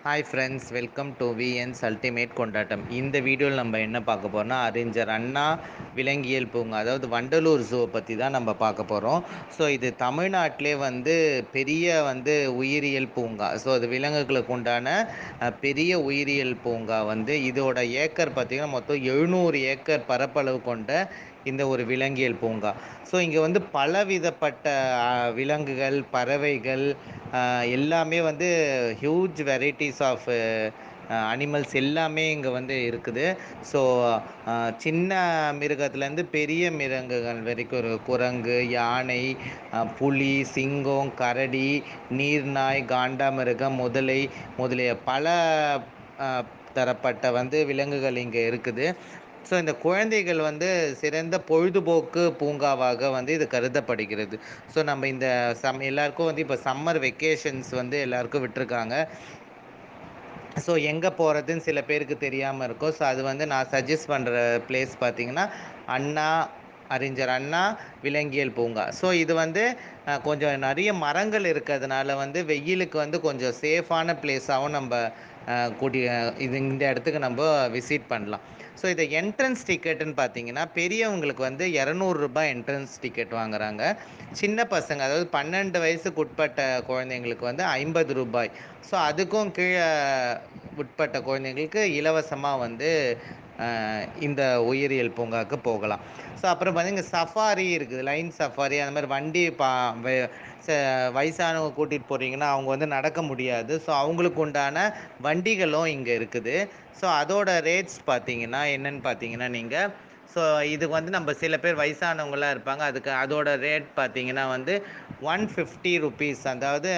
Hi friends, welcome to VNS ultimate கொண்டாட்டம். இந்த வீடியோவில் நம்ம என்ன பார்க்க போகிறோம்னா, அறிஞர் அண்ணா விலங்கியல் பூங்கா, அதாவது வண்டலூர் ஜூ பற்றி தான் நம்ம பார்க்க போகிறோம். ஸோ இது தமிழ்நாட்டிலே பெரிய உயிரியல் பூங்கா. ஸோ அது விலங்குகளுக்கு உண்டான பெரிய உயிரியல் பூங்கா. இதோட ஏக்கர் பார்த்திங்கன்னா மொத்தம் 700 ஏக்கர் பரப்பளவு கொண்ட இந்த ஒரு விலங்கியல் பூங்கா. ஸோ இங்கே பலவிதப்பட்ட விலங்குகள், பறவைகள், எல்லாமே ஹியூஜ் வெரைட்டிஸ் ஆஃப் அனிமல்ஸ் எல்லாமே இங்கே இருக்குது. ஸோ சின்ன மிருகத்துலேருந்து பெரிய மிருகங்கள் வரைக்கும் ஒரு குரங்கு, யானை, புலி, சிங்கம், கரடி, நீர்நாய், காண்டாமிருகம், முதலிய பல தரப்பட்ட விலங்குகள் இங்கே இருக்குது. ஸோ இந்த குழந்தைகள் சிறந்த பொழுதுபோக்கு பூங்காவாக இது கருதப்படுகிறது. ஸோ நம்ம இந்த எல்லாருக்கும் இப்போ சம்மர் வெக்கேஷன்ஸ் எல்லாருக்கும் விட்டுருக்காங்க. ஸோ எங்கே போகிறதுன்னு சில பேருக்கு தெரியாமல் இருக்கும். ஸோ அது நான் சஜஸ்ட் பண்ணுற பிளேஸ் பார்த்திங்கன்னா அறிஞர் அண்ணா விலங்கியல் பூங்கா. ஸோ இது கொஞ்சம் நிறைய மரங்கள் இருக்கிறதுனால வெயிலுக்கு கொஞ்சம் சேஃபான பிளேஸாகவும் நம்ம இந்த இடத்துக்கு நம்ம விசிட் பண்ணலாம். ஸோ இதை என்ட்ரன்ஸ் டிக்கெட்டுன்னு பார்த்தீங்கன்னா பெரியவங்களுக்கு 200 என்ட்ரன்ஸ் டிக்கெட் வாங்குறாங்க. சின்ன பசங்க, அதாவது 12 வயசுக்கு உட்பட்ட குழந்தைங்களுக்கு 50 ரூபாய். ஸோ அதுக்கும் கீழே உட்பட்ட குழந்தைங்களுக்கு இலவசமாக இந்த உயிரியல் பூங்காவுக்கு போகலாம். ஸோ அப்புறம் பார்த்தீங்கன்னா சஃபாரி இருக்குது, லைன் சஃபாரி. அந்த மாதிரி வண்டி வயசானவங்க கூட்டிகிட்டு போகிறீங்கன்னா அவங்க நடக்க முடியாது. ஸோ அவங்களுக்கு உண்டான வண்டிகளும் இங்கே இருக்குது. ஸோ அதோட ரேட்ஸ் பார்த்தீங்கன்னா என்னென்னு பார்த்தீங்கன்னா நீங்கள் ஸோ இதுக்கு நம்ம சில பேர் வயசானவங்களாம் இருப்பாங்க. அதோட ரேட் பார்த்தீங்கன்னா 150 ருபீஸ். அதாவது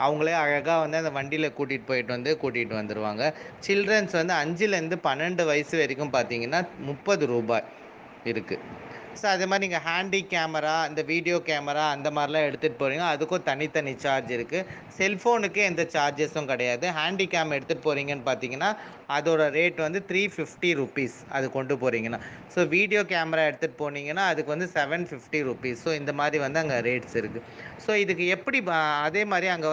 அவங்களே அழகாக அந்த வண்டியில் கூட்டிகிட்டு வந்துடுவாங்க. சில்ட்ரன்ஸ் 5லேருந்து 12 வயசு வரைக்கும் பார்த்தீங்கன்னா 30 ரூபாய் இருக்குது. ஸோ அதே மாதிரி நீங்கள் ஹேண்டி கேமரா, இந்த வீடியோ கேமரா அந்த மாதிரிலாம் எடுத்துகிட்டு போகிறீங்க, அதுக்கும் தனித்தனி சார்ஜ் இருக்குது. செல்ஃபோனுக்கு எந்த சார்ஜஸும் கிடையாது. ஹேண்டி கேம் எடுத்துகிட்டு போகிறீங்கன்னு பார்த்தீங்கன்னா அதோட ரேட் 350 ருபீஸ் அது கொண்டு போகிறீங்கன்னா. ஸோ வீடியோ கேமரா எடுத்துகிட்டு போனீங்கன்னா அதுக்கு 750 ருபீஸ். ஸோ இந்த மாதிரி அங்கே ரேட்ஸ் இருக்குது. ஸோ இதுக்கு எப்படி அதே மாதிரி அங்கே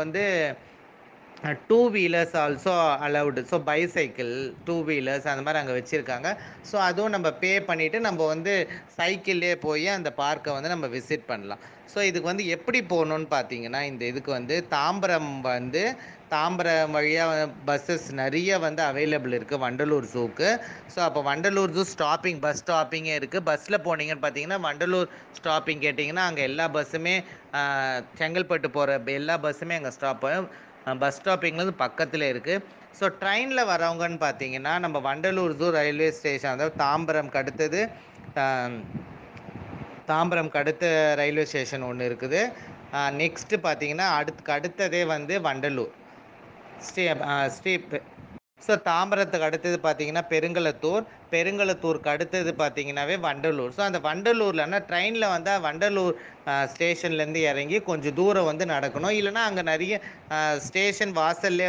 two wheelers also allowed. So bicycle, two wheelers அந்த மாதிரி அங்கே வச்சுருக்காங்க. ஸோ அதுவும் நம்ம பே பண்ணிவிட்டு நம்ம சைக்கிள்லே போய் அந்த பார்க்கை நம்ம விசிட் பண்ணலாம். ஸோ இதுக்கு எப்படி போகணுன்னு பார்த்தீங்கன்னா இந்த இதுக்கு தாம்பரம் வழியாக பஸ்ஸஸ் நிறைய அவைலபிள் இருக்குது வண்டலூர் ஜூக்கு. ஸோ அப்போ வண்டலூர் ஜூ பஸ் ஸ்டாப்பிங்கே இருக்குது. பஸ்ஸில் போனீங்கன்னு பார்த்தீங்கன்னா வண்டலூர் ஸ்டாப்பிங் கேட்டிங்கன்னா அங்கே எல்லா பஸ்ஸுமே செங்கல்பட்டு போகிற எல்லா பஸ்ஸுமே அங்கே ஸ்டாப் பஸ் ஸ்டாப்பிங்லேருந்து பக்கத்தில் இருக்குது. ஸோ ட்ரெயினில் வரவங்கன்னு பார்த்தீங்கன்னா நம்ம வண்டலூர் ஜூ ரயில்வே ஸ்டேஷன், அதாவது தாம்பரம்க்கு அடுத்த ரயில்வே ஸ்டேஷன் ஒன்று இருக்குது. நெக்ஸ்ட்டு பார்த்தீங்கன்னா அடுத்ததே வண்டலூர் ஸ்ரீ. ஸோ தாம்பரத்துக்கு அடுத்தது பார்த்தீங்கன்னா பெருங்களத்தூருக்கு அடுத்தது பார்த்தீங்கன்னாவே வண்டலூர். ஸோ அந்த வண்டலூரில் ட்ரெயினில் வண்டலூர் ஸ்டேஷன்லேருந்து இறங்கி கொஞ்சம் தூரம் நடக்கணும். இல்லைனா அங்கே நிறைய ஸ்டேஷன் வாசல்லே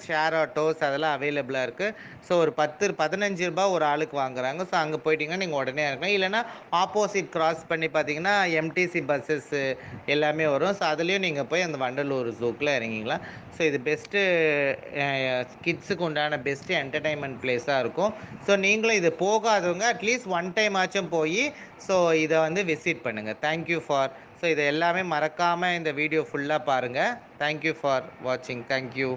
ஷேர் ஆட்டோஸ் அதெல்லாம் அவைலபிளாக இருக்குது. ஸோ ஒரு 15 ரூபாய் ஒரு ஆளுக்கு வாங்குறாங்க. ஸோ அங்கே போயிட்டீங்கன்னா நீங்கள் உடனே இறங்கலாம். இல்லைனா ஆப்போசிட் கிராஸ் பண்ணி பார்த்தீங்கன்னா எம்டிசி பஸ்ஸஸ் எல்லாமே வரும். ஸோ அதுலேயும் நீங்கள் போய் அந்த வண்டலூர் ஜூக்கில் இறங்கிக்கலாம். ஸோ இது பெஸ்ட்டு கிட்ஸுக்கு உண்டான பெஸ்ட்டு என்டர்டைன்மெண்ட் பிளேஸாக இருக்கும். ஸோ நீங்களும் இது போகாதவங்க அட்லீஸ்ட் ஒன் டைம் ஆச்சும் போய் ஸோ இதை விசிட் பண்ணுங்கள். Thank you for. ஸோ இதை எல்லாமே மறக்காமல் இந்த வீடியோ ஃபுல்லாக பாருங்கள். தேங்க்யூ ஃபார் வாட்சிங். தேங்க்யூ.